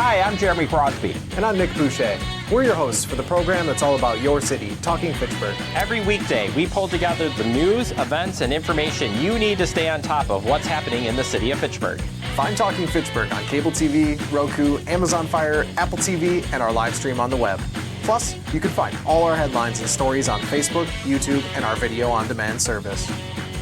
Hi, I'm Jeremy Crosby. And I'm Nick Boucher. We're your hosts for the program that's all about your city, Talking Fitchburg. Every weekday, we pull together the news, events, and information you need to stay on top of what's happening in the city of Fitchburg. Find Talking Fitchburg on cable TV, Roku, Amazon Fire, Apple TV, and our live stream on the web. Plus, you can find all our headlines and stories on Facebook, YouTube, and our video on demand service.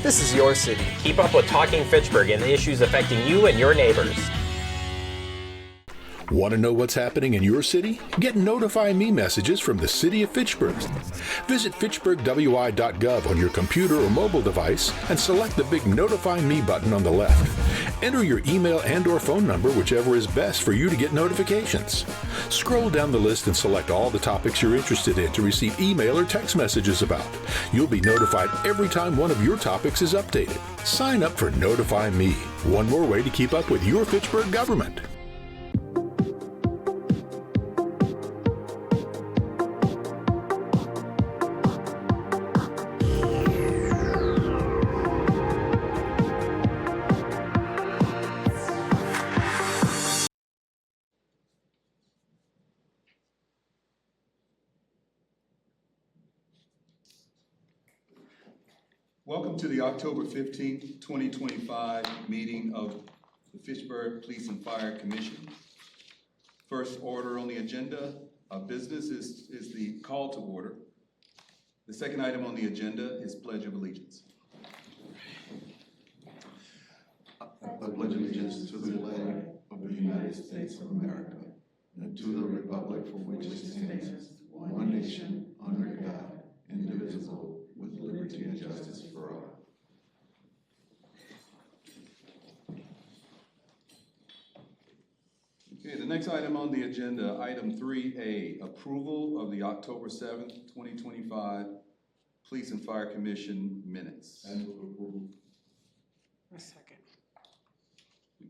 This is your city. Keep up with Talking Fitchburg and the issues affecting you and your neighbors. Want to know what's happening in your city? Get Notify Me messages from the City of Fitchburg. Visit fitchburgwi.gov on your computer or mobile device and select the big Notify Me button on the left. Enter your email and/or phone number, whichever is best for you to get notifications. Scroll down the list and select all the topics you're interested in to receive email or text messages about. You'll be notified every time one of your topics is updated. Sign up for Notify Me, one more way to keep up with your Fitchburg government. Welcome to the October 15th, 2025 meeting of the Fitchburg Police and Fire Commission. First order on the agenda of business is the call to order. The second item on the agenda is Pledge of Allegiance. I pledge allegiance to the flag of the United States of America and to the republic for which it stands, one nation, under God, indivisible, with liberty and justice for all. Okay, the next item on the agenda, item 3A, approval of the October 7th, 2025 Police and Fire Commission minutes. And approval. A second.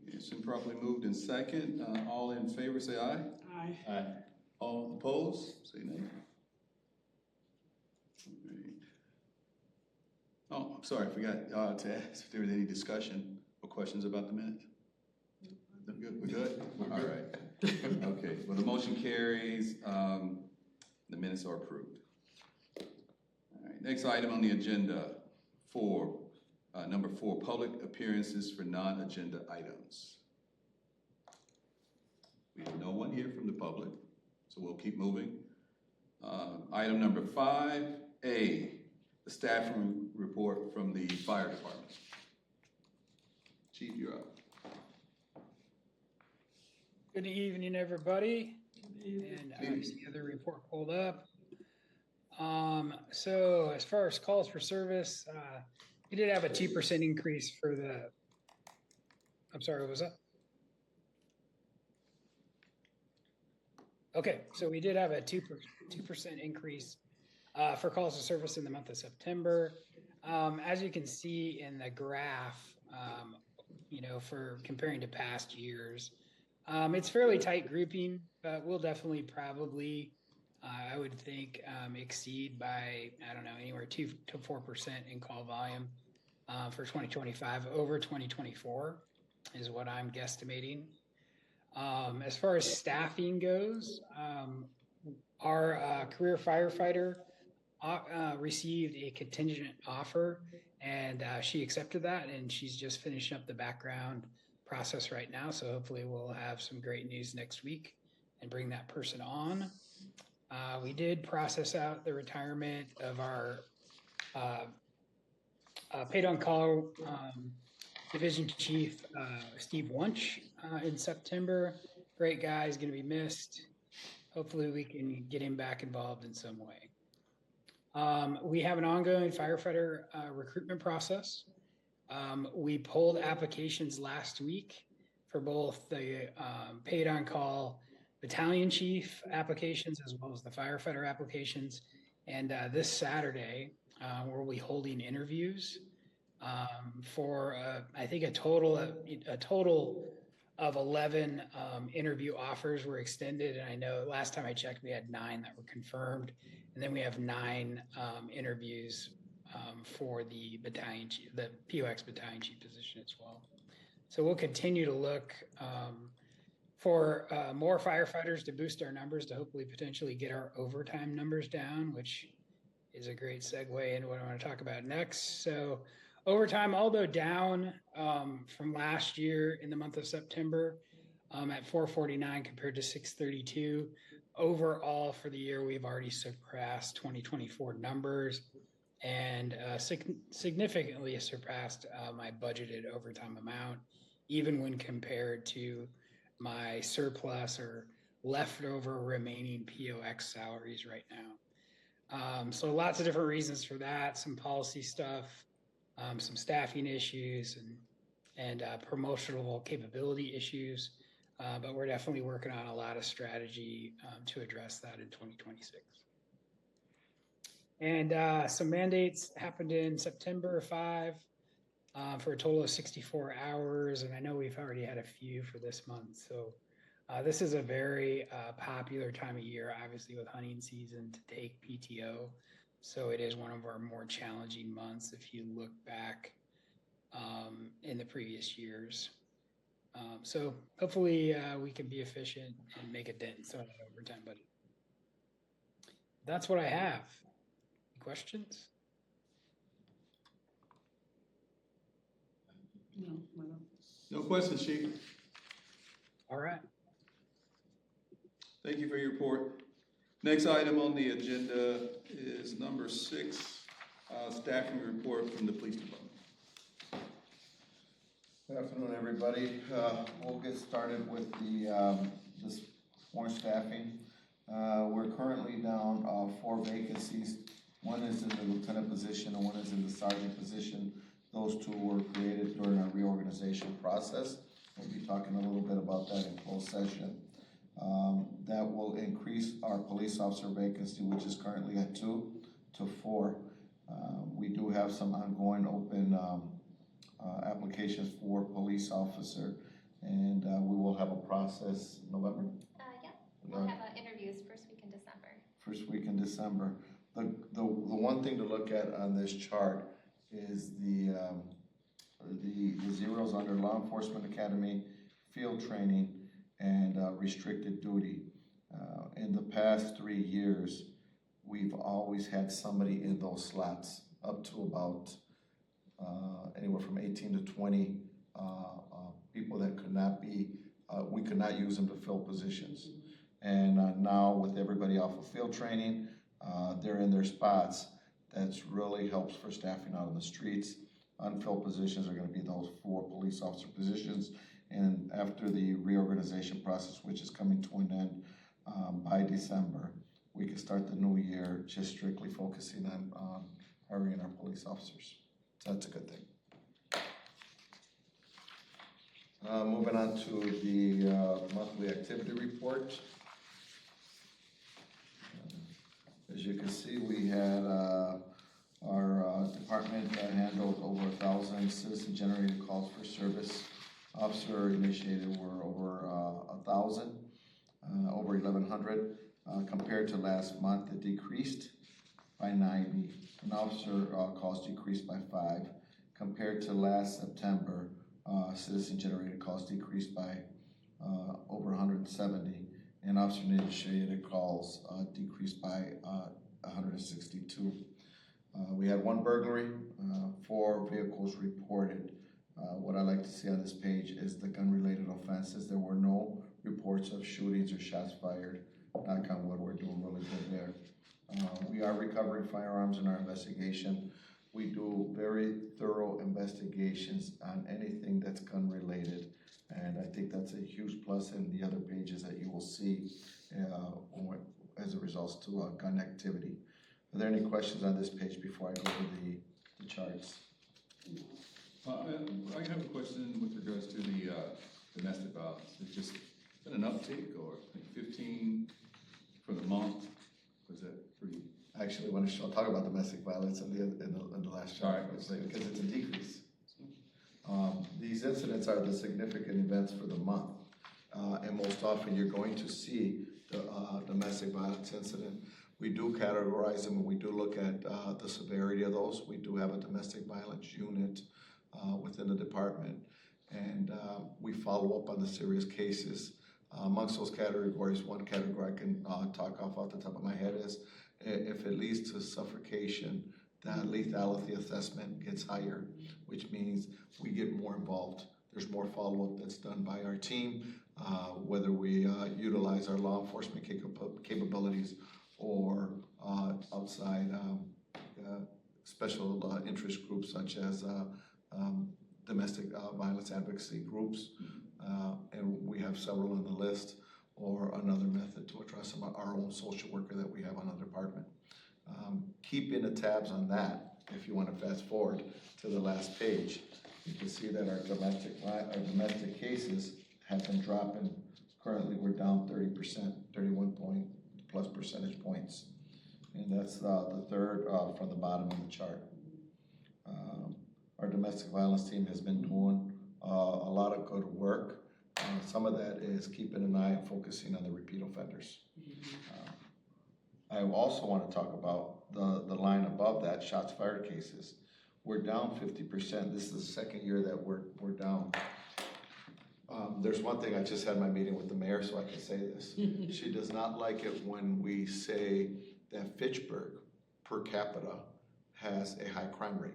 It's been properly moved in second. All in favor, say aye. Aye. Aye. All opposed, say nay. Oh, I'm sorry, I forgot to ask if there was any discussion or questions about the minutes. We're good? All right. Okay, well, the motion carries. The minutes are approved. All right, next item on the agenda, number 4, public appearances for non-agenda items. We have no one here from the public, so we'll keep moving. Item number 5A, the staff report from the fire department. Chief, you're up. Good evening, everybody. And I see the other report pulled up. So as far as calls for service, we did have a 2% increase for the, I'm sorry, what was that? Okay, so we did have a 2% increase for calls to service in the month of September. As you can see in the graph, for comparing to past years, it's fairly tight grouping, but we'll definitely probably, I would think, exceed by, I don't know, anywhere 2 to 4% in call volume for 2025 over 2024 is what I'm guesstimating. As far as staffing goes, our career firefighter received a contingent offer, and she accepted that, and she's just finishing up the background process right now. So hopefully we'll have some great news next week and bring that person on. We did process out the retirement of our paid on call division chief, Steve Wunsch, in September. Great guy, is going to be missed. Hopefully we can get him back involved in some way. We have an ongoing firefighter recruitment process. We pulled applications last week for both the paid on call battalion chief applications as well as the firefighter applications. And this Saturday, we'll be holding interviews for I think a total of 11 interview offers were extended. And I know last time I checked, we had 9 that were confirmed. And then we have 9 interviews for the battalion chief, the POX battalion chief position as well. So we'll continue to look for more firefighters to boost our numbers to hopefully potentially get our overtime numbers down, which is a great segue into what I want to talk about next. So overtime, although down from last year in the month of September at 449 compared to 632, overall for the year, we've already surpassed 2024 numbers and significantly surpassed my budgeted overtime amount, even when compared to my surplus or leftover remaining POX salaries right now. So lots of different reasons for that, some policy stuff, some staffing issues and promotional capability issues. But we're definitely working on a lot of strategy to address that in 2026. And some mandates happened in September 5 for a total of 64 hours. And I know we've already had a few for this month. So this is a very popular time of year, obviously with hunting season, to take PTO. So it is one of our more challenging months if you look back in the previous years. So hopefully we can be efficient and make a dent in some of that overtime budget. That's what I have. Any questions? No questions, Chief. All right. Thank you for your report. Next item on the agenda is number 6, staffing report from the police department. Good afternoon, everybody. We'll get started with this more staffing. We're currently down 4 vacancies. One is in the lieutenant position and one is in the sergeant position. Those 2 were created during our reorganization process. We'll be talking a little bit about that in closed session. That will increase our police officer vacancy, which is currently at 2 to 4. We do have some ongoing open applications for police officer, and we will have a process in November. Yeah, we'll have interviews first week in December. First week in December. The one thing to look at on this chart is the zeros under law enforcement academy, field training, and restricted duty. In the past 3 years, we've always had somebody in those slots, up to about anywhere from 18 to 20 people that could not be, we could not use them to fill positions. And now with everybody off of field training, they're in their spots. That's really helps for staffing out on the streets. Unfilled positions are going to be those 4 police officer positions. And after the reorganization process, which is coming to an end by December, we can start the new year just strictly focusing on hiring our police officers. So that's a good thing. Moving on to the monthly activity report. As you can see, we had our department handled over 1,000 citizen-generated calls for service. Officer-initiated were over 1,000, over 1,100. Compared to last month, it decreased by 90. And officer calls decreased by 5. Compared to last September, citizen-generated calls decreased by over 170. And officer-initiated calls decreased by 162. We had 1 burglary, 4 vehicles reported. What I like to see on this page is the gun-related offenses. There were no reports of shootings or shots fired. Knock on wood, we're doing really good there. We are recovering firearms in our investigation. We do very thorough investigations on anything that's gun-related, and I think that's a huge plus in the other pages that you will see as a result to gun activity. Are there any questions on this page before I go to the charts? I have a question with regards to the domestic violence. It's just been an uptick, or like 15 for the month. Was that pretty? Actually, when I'll talk about domestic violence in the last chart, because it's a decrease. These incidents are the significant events for the month, and most often you're going to see the domestic violence incident. We do categorize them, and we do look at the severity of those. We do have a domestic violence unit within the department, and we follow up on the serious cases. Amongst those categories, one category I can talk off the top of my head is if it leads to suffocation, that lethality assessment gets higher, which means we get more involved. There's more follow-up that's done by our team, whether we utilize our law enforcement capabilities or outside special interest groups such as domestic violence advocacy groups, and we have several on the list, or another method to address them, our own social worker that we have on our department. Keeping the tabs on that, if you want to fast forward to the last page, you can see that our domestic cases have been dropping. Currently, we're down 30%, 31+ percentage points. And that's the third from the bottom of the chart. Our domestic violence team has been doing a lot of good work. Some of that is keeping an eye and focusing on the repeat offenders. I also want to talk about the line above that, shots fired cases. We're down 50%. This is the second year that we're down. There's one thing, I just had my meeting with the mayor, so I can say this. She does not like it when we say that Fitchburg per capita has a high crime rate.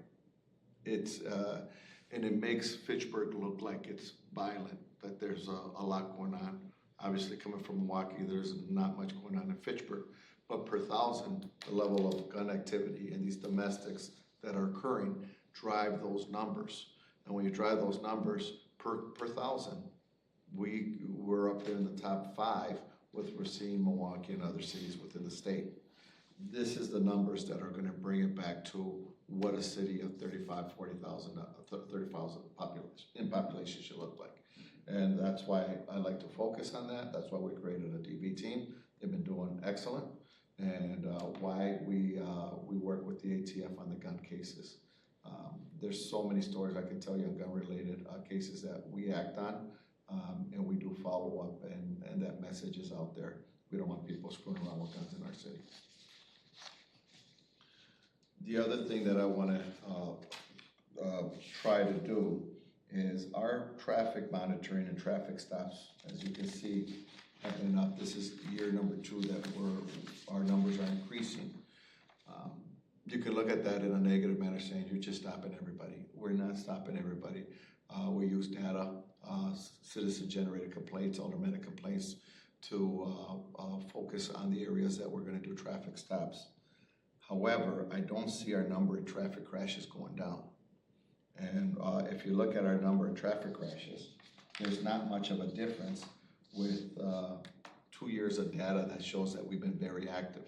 And it makes Fitchburg look like it's violent, that there's a lot going on. Obviously, coming from Milwaukee, there's not much going on in Fitchburg. But per thousand, the level of gun activity and these domestics that are occurring drive those numbers. And when you drive those numbers per thousand, we're up there in the top 5 with we're seeing Milwaukee and other cities within the state. This is the numbers that are going to bring it back to what a city of 35,000, 40,000, 30,000 population should look like. And that's why I like to focus on that. That's why we created a DV team. They've been doing excellent. And why we work with the ATF on the gun cases. There's so many stories I can tell you on gun-related cases that we act on, and we do follow up, and that message is out there. We don't want people screwing around with guns in our city. The other thing that I want to try to do is our traffic monitoring and traffic stops, as you can see, have been up. This is year number 2 that our numbers are increasing. You can look at that in a negative manner, saying you're just stopping everybody. We're not stopping everybody. We use data, citizen-generated complaints, automatic complaints, to focus on the areas that we're going to do traffic stops. However, I don't see our number of traffic crashes going down. And if you look at our number of traffic crashes, there's not much of a difference with 2 years of data that shows that we've been very active.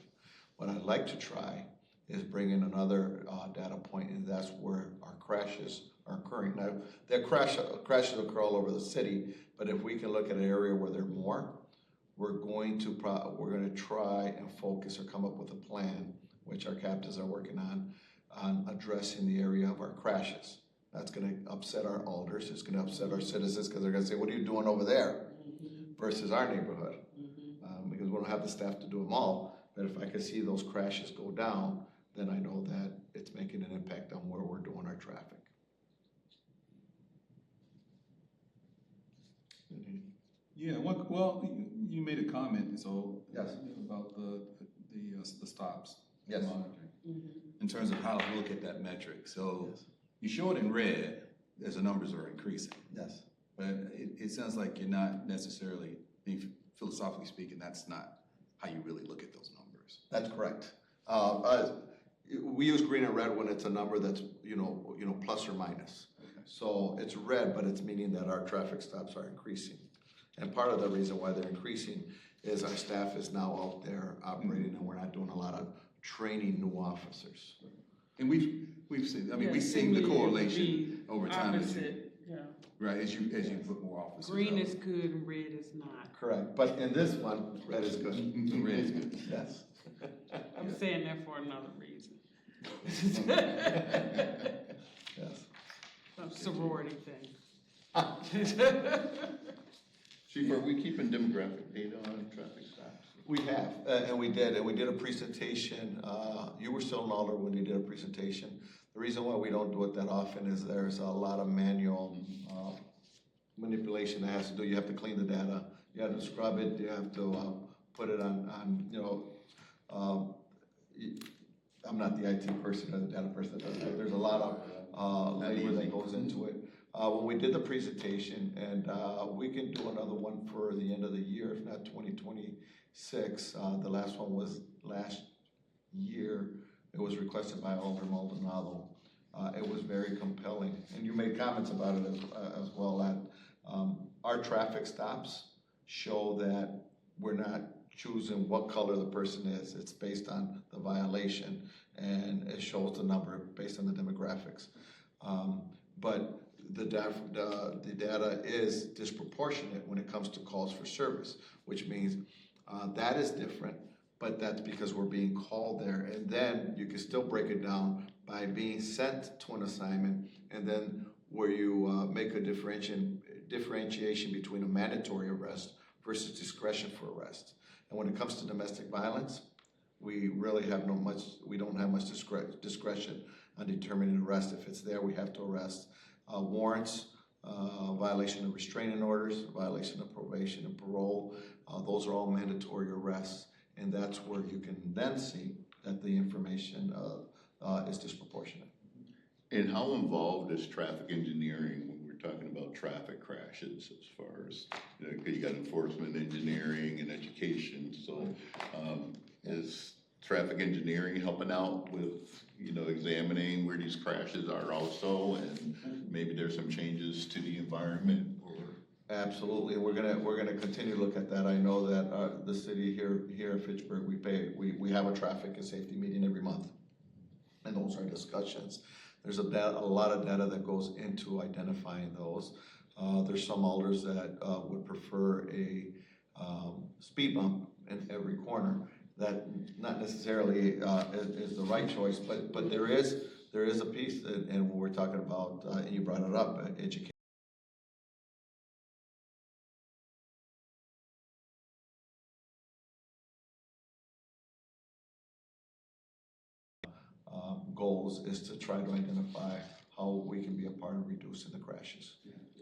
What I'd like to try is bring in another data point, and that's where our crashes are occurring. Now, the crashes occur all over the city, but if we can look at an area where there are more, we're going to try and focus or come up with a plan, which our captains are working on addressing the area of our crashes. That's going to upset our alders. It's going to upset our citizens, because they're going to say, what are you doing over there versus our neighborhood? Because we don't have the staff to do them all. But if I can see those crashes go down, then I know that it's making an impact on where we're doing our traffic. Yeah, well, you made a comment, so yes, about the stops. Yes. Monitoring. In terms of how to look at that metric. So yes, you show it in red as the numbers are increasing. Yes. But it sounds like you're not necessarily, philosophically speaking, that's not how you really look at those numbers. That's correct. We use green and red when it's a number that's plus or minus. Okay. So it's red, but it's meaning that our traffic stops are increasing. And part of the reason why they're increasing is our staff is now out there operating, and we're not doing a lot of training new officers. And we've seen, we've seen the correlation over time. Right, as you put more officers. Green is good and red is not. Correct, but in this one, red is good. Red is good. Yes. I'm saying that for another reason. Yes. Some sorority thing. Chief, are we keeping demographic data on traffic stops? We have, and we did a presentation. You were still in Alder when you did a presentation. The reason why we don't do it that often is there's a lot of manual manipulation that has to do. You have to clean the data. you have to scrub it, you have to put it on you know, I'm not the IT person or the data person that does it. There's a lot of labor that goes into it. When we did the presentation, and we can do another one for the end of the year, if not 2026. The last one was last year. It was requested by Alder Maldonado. It was very compelling, and you made comments about it as well. That our traffic stops show that we're not choosing what color the person is. It's based on the violation, and it shows the number based on the demographics. But the data is disproportionate when it comes to calls for service, which means that is different, but that's because we're being called there. And then you can still break it down by being sent to an assignment, and then where you make a differentiation between a mandatory arrest versus discretion for arrest. And when it comes to domestic violence, we really have we don't have much discretion on determining arrest. If it's there, we have to arrest. Warrants, violation of restraining orders, violation of probation and parole, those are all mandatory arrests. And that's where you can then see that the information is disproportionate. And how involved is traffic engineering when we're talking about traffic crashes, as far as, you got enforcement engineering and education, so is traffic engineering helping out with, examining where these crashes are also, and maybe there's some changes to the environment? Absolutely, we're gonna continue to look at that. I know that the city here at Fitchburg, we have a traffic and safety meeting every month, and those are discussions. There's a lot of data that goes into identifying those. There's some alders that would prefer a speed bump in every corner. That not necessarily is the right choice, but there is a piece that, and when we're talking about, and you brought it up, education. Goals is to try to identify how we can be a part of reducing the crashes.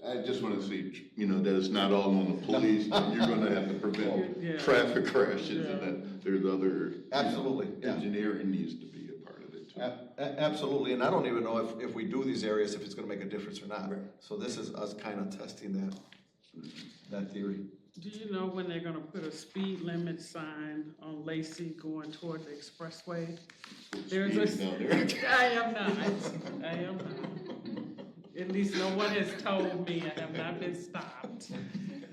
I just want to see, that it's not all on the police. You're going to have to prevent traffic crashes, and that there's other absolutely engineering needs to be a part of it too. Absolutely, and I don't even know if we do these areas if it's going to make a difference or not. Right. So this is us kind of testing that theory. Do you know when they're gonna put a speed limit sign on Lacey going toward the expressway? There's I am not. At least no one has told me. I have not been stopped.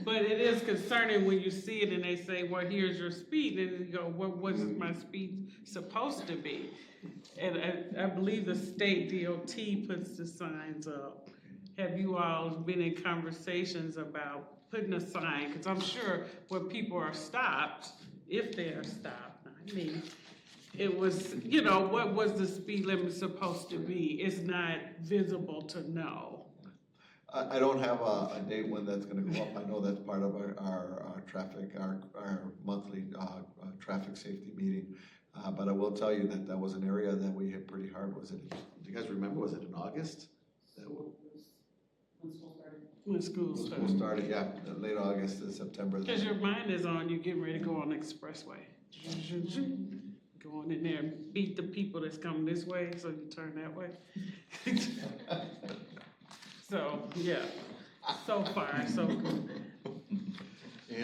But it is concerning when you see it and they say, well, here's your speed. And you go, what was my speed supposed to be? And I believe the state DOT puts the signs up. Have you all been in conversations about putting a sign? Because I'm sure when people are stopped, if they are stopped, not me, it was, what was the speed limit supposed to be? It's not visible to know. I don't have a date when that's going to go up. I know that's part of our traffic, our monthly traffic safety meeting. But I will tell you that was an area that we hit pretty hard. Do you guys remember, was it in August? When school started. School started, yeah, late August to September. Because your mind is on, you getting ready to go on the expressway. Going in there and beat the people that's coming this way, so you turn that way. So, yeah, so far, so good.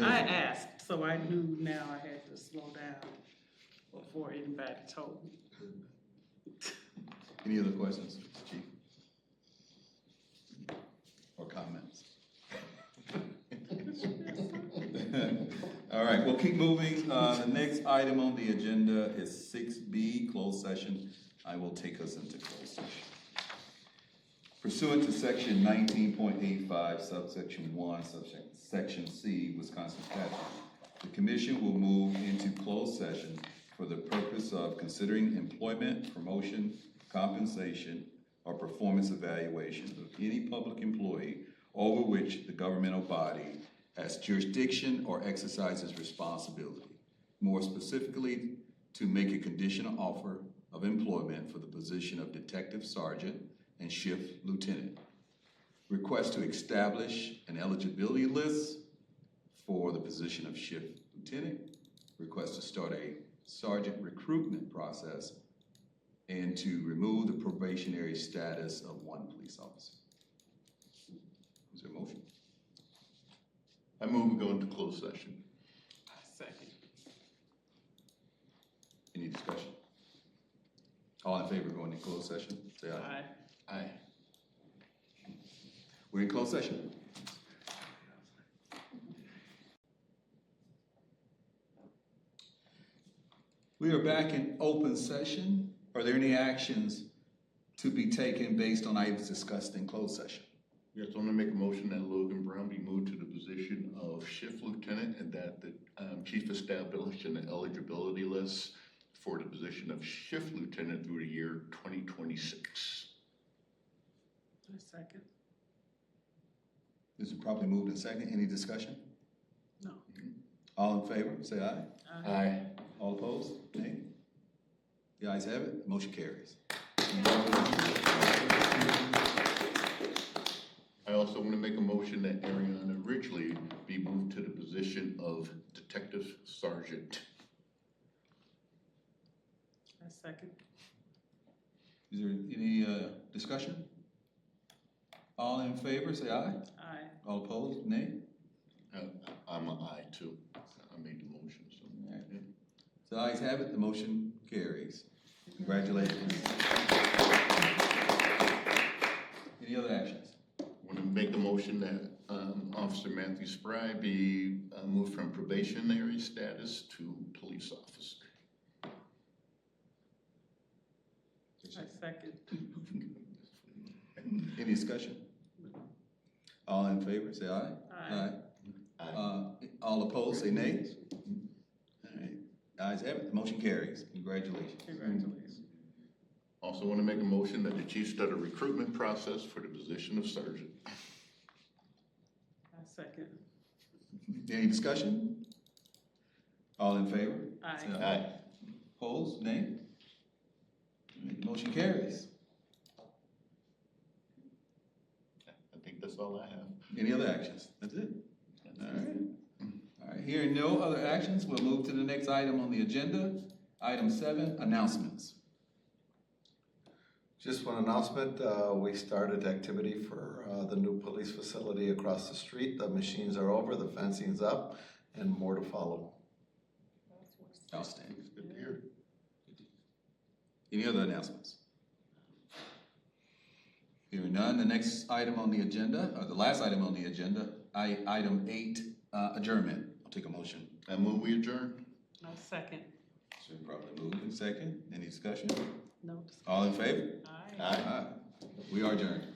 I asked, so I knew now I had to slow down before anybody told me. Any other questions, Chief? Or comments? All right, we'll keep moving. The next item on the agenda is 6B, closed session. I will take us into closed session. Pursuant to section 19.85, subsection 1, subsection C, Wisconsin statute, the commission will move into closed session for the purpose of considering employment, promotion, compensation, or performance evaluation of any public employee over which the governmental body has jurisdiction or exercises responsibility. More specifically, to make a conditional offer of employment for the position of detective sergeant and shift lieutenant. Request to establish an eligibility list for the position of shift lieutenant. Request to start a sergeant recruitment process and to remove the probationary status of one police officer. Is there a motion? I move we go into closed session. Second. Any discussion? All in favor of going into closed session, say aye. Aye. Aye. We're in closed session. We are back in open session. Are there any actions to be taken based on items discussed in closed session? Yes, I'm gonna make a motion that Logan Brown be moved to the position of shift lieutenant and that the chief establish an eligibility list for the position of shift lieutenant through the year 2026. Second. This is probably moved in second. Any discussion? No. All in favor, say aye. Aye. All opposed, nay? The ayes have it, motion carries. I also want to make a motion that Ariana Ridgely be moved to the position of detective sergeant. Second. Is there any discussion? All in favor, say aye. Aye. All opposed, nay? I'm an aye too. I made the motion, so. All right. So the ayes have it, the motion carries. Congratulations. Any other actions? I want to make a motion that Officer Matthew Spry be moved from probationary status to police officer. Second. Any discussion? All in favor, say aye. Aye. Aye. All opposed, say nay. All right, ayes have it, the motion carries. Congratulations. Congratulations. Also want to make a motion that the chief start a recruitment process for the position of sergeant. Second. Any discussion? All in favor? Aye. Say Aye. Opposed, nay? All right, the motion carries. I think that's all I have. Any other actions? That's it? All right. All right, hearing no other actions, we'll move to the next item on the agenda. Item 7, announcements. Just one announcement, we started activity for the new police facility across the street. The machines are over, the fencing's up, and more to follow. Outstanding. Good to hear. Any other announcements? Hearing none, the next item on the agenda, or the last item on the agenda, item 8, adjournment. I'll take a motion. I move we adjourn. Second. So probably moved in second. Any discussion? No. All in favor? Aye. Aye. Aye. We are adjourned.